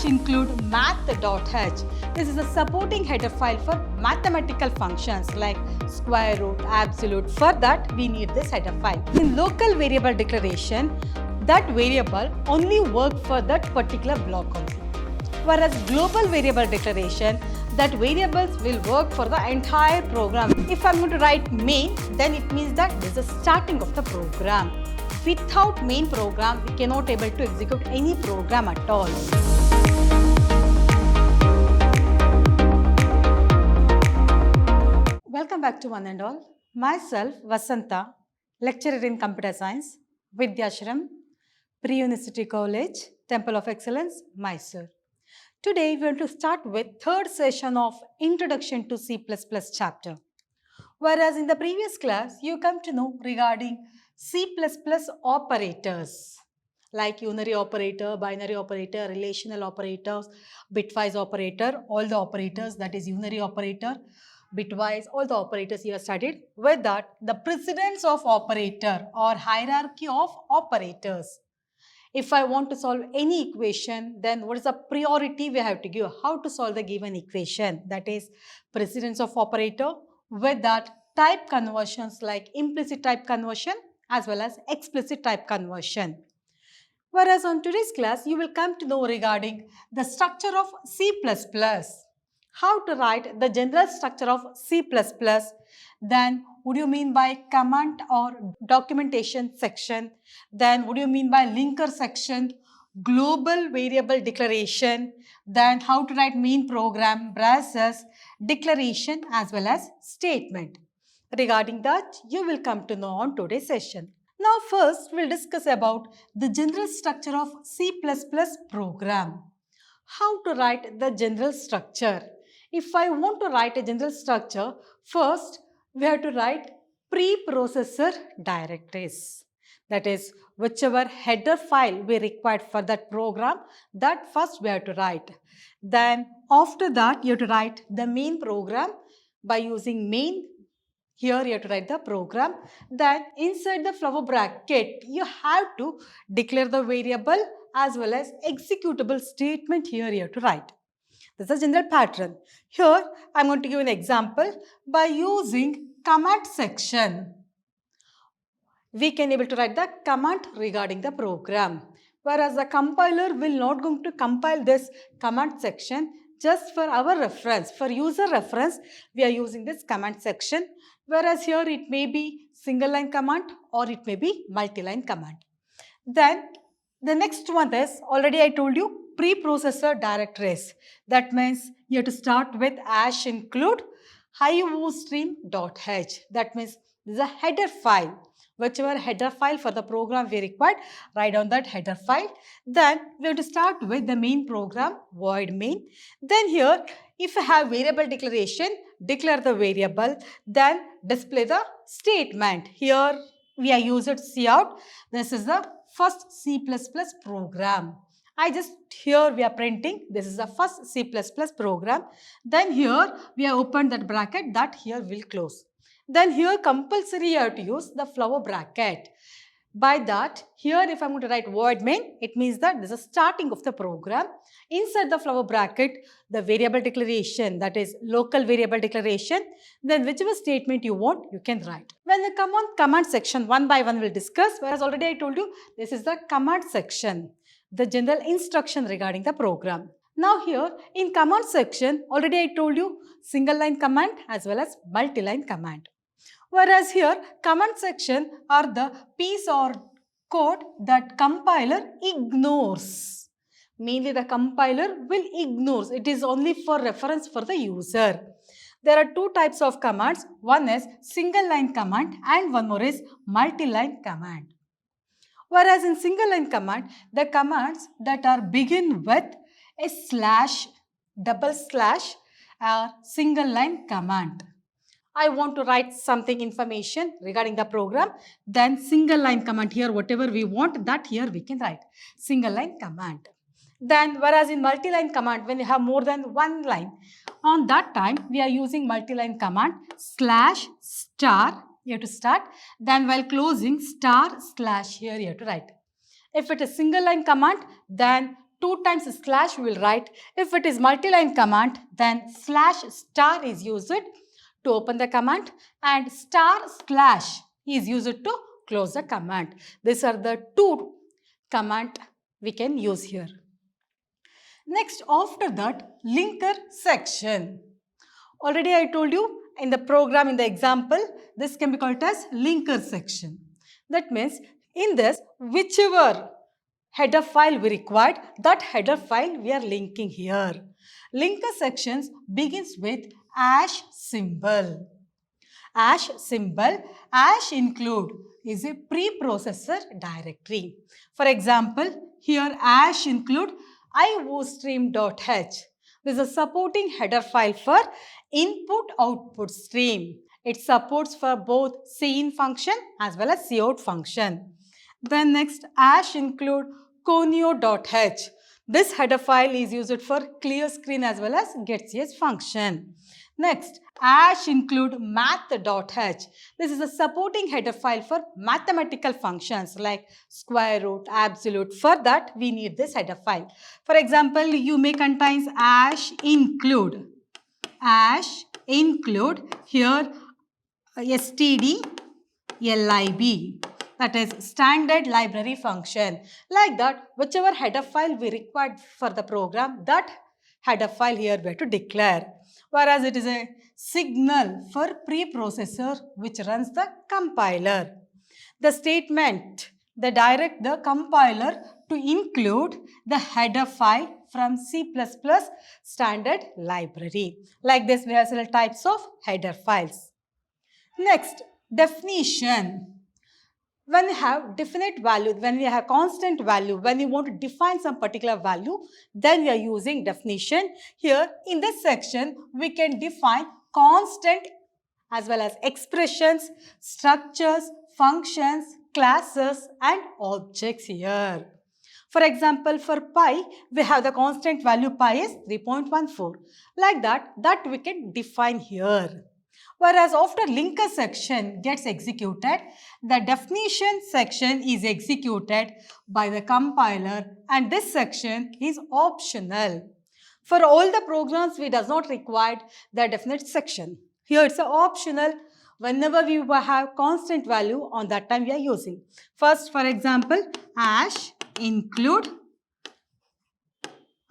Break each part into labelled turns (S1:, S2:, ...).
S1: include math.h. This is a supporting header file for mathematical functions like square root, absolute. For that, we need this header file. In local variable declaration, that variable only works for that particular block only. Whereas global variable declaration, that variables will work for the entire program. If I'm going to write main, then it means that this is the starting of the program. Without main program, we cannot able to execute any program at all. Welcome back to one and all. Myself, Vasanta, lecturer in computer science, Vidhyaashram, Pre-University College, Temple of Excellence, Mysore. Today, we are going to start with third session of Introduction to C++ chapter. Whereas in the previous class, you come to know regarding C++ operators like unary operator, binary operator, relational operators, bitwise operator, all the operators, that is unary operator, bitwise, all the operators you have studied. With that, the precedence of operator or hierarchy of operators. If I want to solve any equation, then what is the priority we have to give? How to solve the given equation? That is precedence of operator. With that, type conversions like implicit type conversion as well as explicit type conversion. Whereas on today's class, you will come to know regarding the structure of C++. How to write the general structure of C++. Then what do you mean by command or documentation section? Then what do you mean by linker section? Global variable declaration. Then how to write main program, braces, declaration as well as statement. Regarding that, you will come to know on today's session. Now first, we'll discuss about the general structure of C++ program. How to write the general structure? If I want to write a general structure, first we have to write preprocessor directories. That is, whichever header file we required for that program, that first we have to write. Then after that, you have to write the main program by using main. Here you have to write the program. Then inside the flower bracket, you have to declare the variable as well as executable statement. Here you have to write. This is a general pattern. Here I am going to give an example by using command section. We can able to write the command regarding the program. Whereas the compiler will not going to compile this command section. Just for our reference, for user reference, we are using this command section. Whereas here it may be single line command or it may be multi-line command. Then the next one is, already I told you, preprocessor directories. That means you have to start with #include iostream.h. That means this is a header file. Whichever header file for the program we required, write down that header file. Then we have to start with the main program, void main. Then here, if you have variable declaration, declare the variable, then display the statement. Here we are using cout. This is the first C++ program. Here we are printing, this is the first C++ program. Then here we have opened that bracket, that here will close. Then here compulsory you have to use the flower bracket. By that, here if I am going to write void main, it means that this is starting of the program. Inside the flower bracket, the variable declaration, that is local variable declaration, then whichever statement you want, you can write. When we come on command section, one by one we'll discuss, whereas already I told you, this is the command section, the general instruction regarding the program. Now here in command section, already I told you single line command as well as multi-line command. Whereas here command section are the piece or code that compiler ignores. Mainly the compiler will ignore. It is only for reference for the user. There are two types of commands. One is single line command and one more is multi-line command. Whereas in single line command, the commands that are begin with a slash, double slash are single line command. I want to write something information regarding the program, then single line command here, whatever we want, that here we can write single line command. Then whereas in multi-line command, when you have more than one line, on that time we are using multi-line command slash star, you have to start, then while closing star slash here you have to write. If it is single line command, then 2 times slash we will write. If it is multi-line command, then slash star is used to open the command and star slash is used to close the command. These are the 2 command we can use here. Next, after that, linker section. Already I told you in the program, in the example, this can be called as linker section. That means in this, whichever header file we required, that header file we are linking here. Linker sections begins with hash symbol. Hash symbol, hash include is a preprocessor directory. For example, here hash include iostream.h. This is a supporting header file for input-output stream. It supports for both cin function as well as cout function. Then next, hash include conio.h. This header file is used for clear screen as well as getcs function. Next, hash include math.h. This is a supporting header file for mathematical functions like square root, absolute. For that, we need this header file. For example, you may contain hash include here std lib. That is standard library function. Like that, whichever header file we required for the program, that header file here we have to declare. Whereas it is a signal for preprocessor which runs the compiler. The statement, they direct the compiler to include the header file from C++ standard library. Like this, we have several types of header files. Next, definition. When we have definite value, when we have constant value, when we want to define some particular value, then we are using definition. Here in this section, we can define constant as well as expressions, structures, functions, classes and objects here. For example, for pi, we have the constant value pi is 3.14. Like that we can define here. Whereas after linker section gets executed, the definition section is executed by the compiler and this section is optional. For all the programs, we does not require the definite section. Here it's optional. Whenever we have constant value, on that time we are using. First, for example, hash include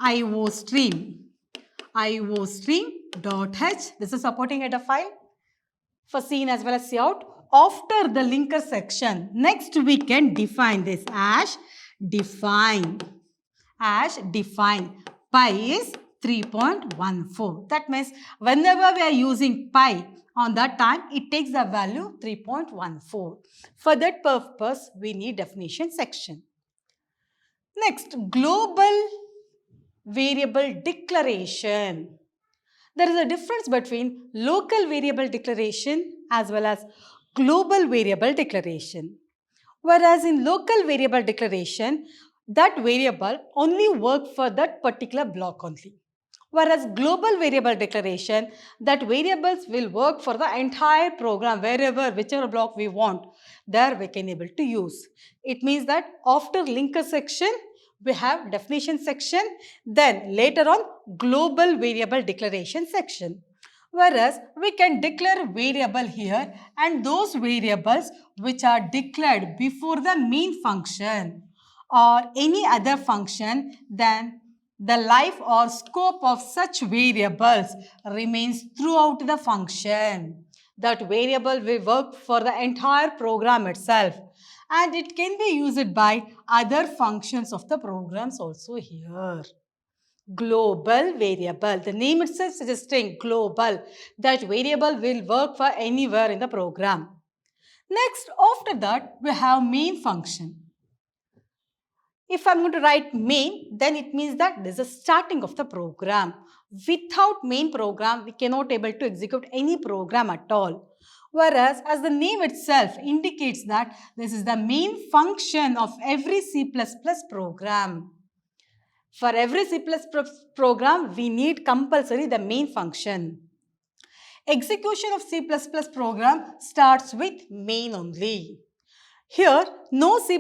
S1: iostream. iostream.h. This is supporting header file for cin as well as cout. After the linker section, next we can define this hash define. Pi is 3.14. That means whenever we are using pi, on that time it takes the value 3.14. For that purpose, we need definition section. Next, global variable declaration. There is a difference between local variable declaration as well as global variable declaration. Whereas in local variable declaration, that variable only works for that particular block only. Whereas global variable declaration, that variables will work for the entire program, whichever block we want, there we can able to use. It means that after linker section, we have definition section, then later on global variable declaration section. Whereas we can declare variable here and those variables which are declared before the main function or any other function, then the life or scope of such variables remains throughout the function. That variable will work for the entire program itself. And it can be used by other functions of the programs also here. Global variable. The name itself suggesting global. That variable will work for anywhere in the program. Next, after that, we have main function. If I'm going to write main, then it means that this is the starting of the program. Without main program, we cannot able to execute any program at all. Whereas, as the name itself indicates that this is the main function of every C++ program. For every C++ program, we need compulsory the main function. Execution of C++ program starts with main only. Here, no C++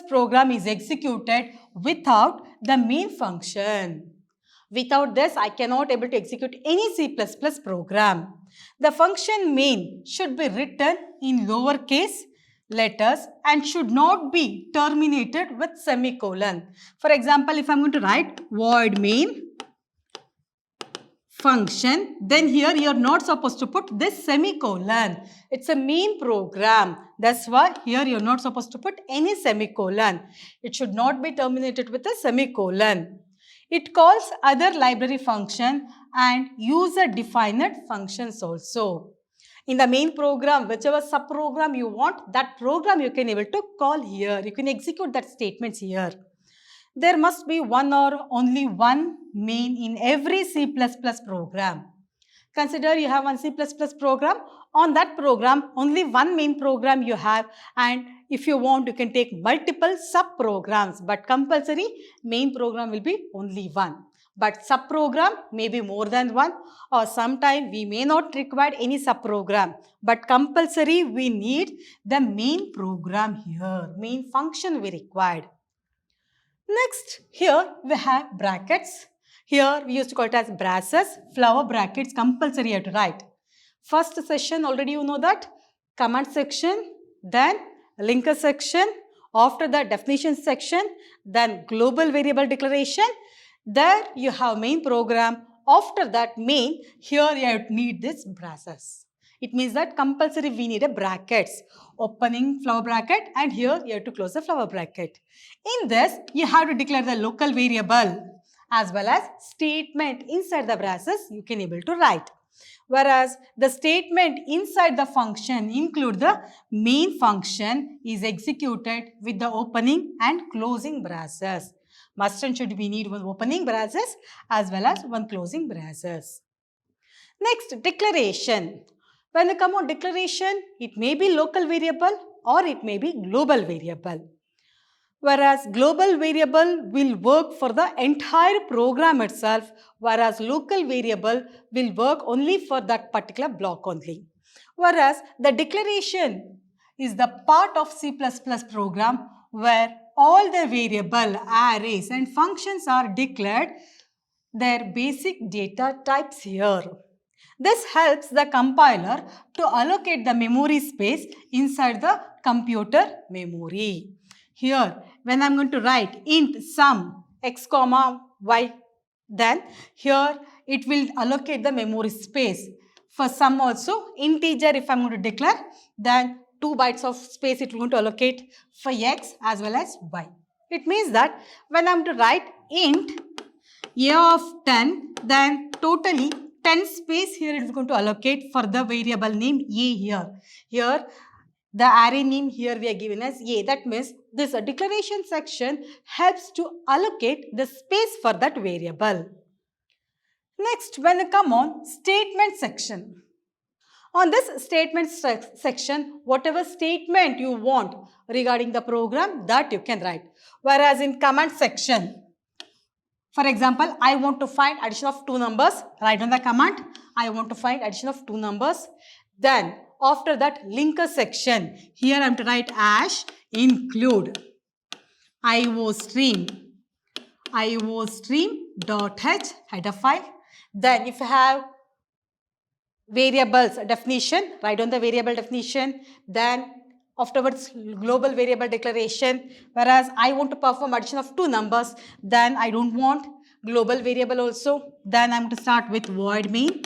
S1: program is executed without the main function. Without this, I cannot able to execute any C++ program. The function main should be written in lowercase letters and should not be terminated with semicolon. For example, if I am going to write void main function, then here you are not supposed to put this semicolon. It's a main program. That's why here you are not supposed to put any semicolon. It should not be terminated with a semicolon. It calls other library function and user-defined functions also. In the main program, whichever subprogram you want, that program you can able to call here. You can execute that statements here. There must be one or only one main in every C++ program. Consider you have one C++ program. On that program, only one main program you have, and if you want, you can take multiple sub-programs, but compulsory main program will be only one. But sub-program may be more than one, or sometime we may not require any sub-program, but compulsory we need the main program here, main function we required. Next, here we have brackets. Here we used to call it as braces, flower brackets, compulsory you have to write. First session, already you know that, command section, then linker section, after that definition section, then global variable declaration, there you have main program, after that main, here you need this braces. It means that compulsory we need a brackets, opening flower bracket, and here you have to close the flower bracket. In this, you have to declare the local variable as well as statement inside the braces you can able to write. Whereas the statement inside the function include the main function is executed with the opening and closing braces. Must and should we need one opening braces as well as one closing braces. Next, declaration. When you come on declaration, it may be local variable or it may be global variable. Whereas global variable will work for the entire program itself, whereas local variable will work only for that particular block only. Whereas the declaration is the part of C++ program where all the variable, arrays and functions are declared their basic data types here. This helps the compiler to allocate the memory space inside the computer memory. Here, when I am going to write int sum x comma y, then here it will allocate the memory space. For sum also, integer if I am going to declare, then 2 bytes of space it will going to allocate for x as well as y. It means that when I am to write int a of 10, then totally 10 space here it is going to allocate for the variable name a here. Here the array name here we are given as a. That means this declaration section helps to allocate the space for that variable. Next, when you come on statement section. On this statement section, whatever statement you want regarding the program, that you can write. Whereas in command section, for example, I want to find addition of 2 numbers. Write on the command, I want to find addition of 2 numbers. Then after that linker section, here I am to write as include iostream dot h header file. Then if you have variables definition, write on the variable definition. Then afterwards global variable declaration. Whereas I want to perform addition of 2 numbers, then I don't want global variable also. Then I'm to start with void main.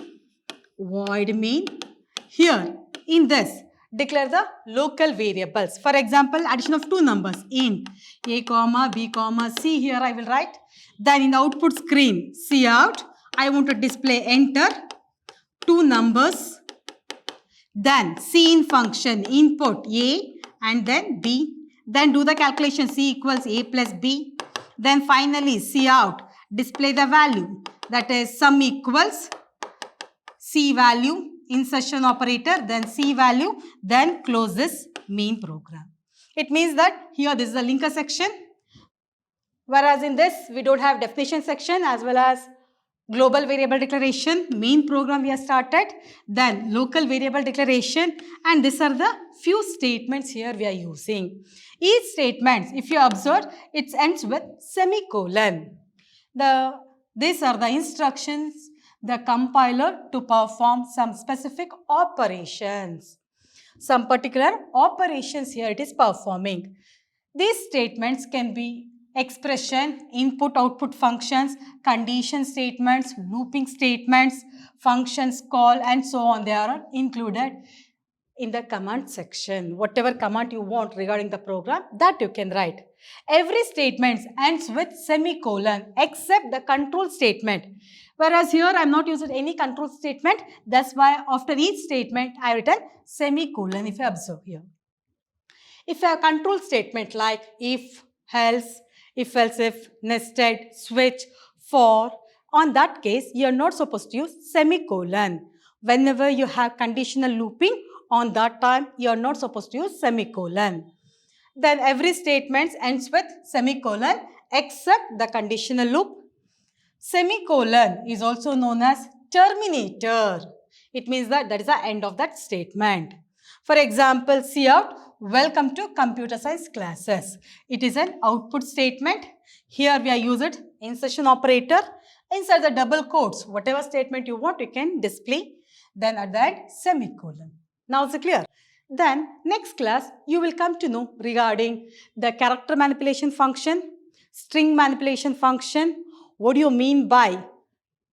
S1: Here in this declare the local variables. For example, addition of 2 numbers int a comma b comma c, here I will write. Then in the output screen, cout, I want to display enter 2 numbers. Then cin function input a and then b. Then do the calculation c equals a plus b. Then finally cout, display the value, that is sum equals c value, insertion operator, then c value, then close this main program. It means that here this is the linker section, whereas in this we don't have definition section as well as global variable declaration, main program we have started, then local variable declaration, and these are the few statements here we are using. Each statement, if you observe, it ends with semicolon. These are the instructions the compiler to perform some specific operations. Some particular operations here it is performing. These statements can be expression, input, output functions, condition statements, looping statements, functions call, and so on. They are included in the command section. Whatever command you want regarding the program, that you can write. Every statement ends with semicolon except the control statement. Whereas here I am not using any control statement. That's why after each statement I have written semicolon if you observe here. If you have control statement like if, else, if, nested, switch, for, on that case, you are not supposed to use semicolon. Whenever you have conditional looping, on that time, you are not supposed to use semicolon. Then every statement ends with semicolon except the conditional loop. Semicolon is also known as terminator. It means that is the end of that statement. For example, see out, welcome to computer science classes. It is an output statement. Here we are using insertion operator. Inside the double quotes, whatever statement you want, you can display. Then at the end, semicolon. Now is it clear? Then next class, you will come to know regarding the character manipulation function, string manipulation function. What do you mean by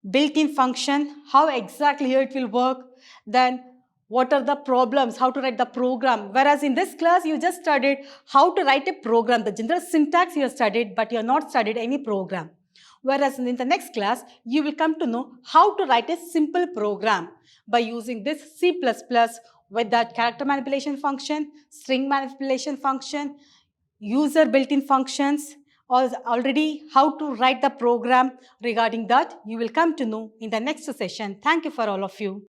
S1: built-in function? How exactly here it will work? Then what are the problems? How to write the program? Whereas in this class, you just studied how to write a program. The general syntax you have studied, but you have not studied any program. Whereas in the next class, you will come to know how to write a simple program by using this C++ with that character manipulation function, string manipulation function, user built-in functions, or already how to write the program regarding that you will come to know in the next session. Thank you for all of you.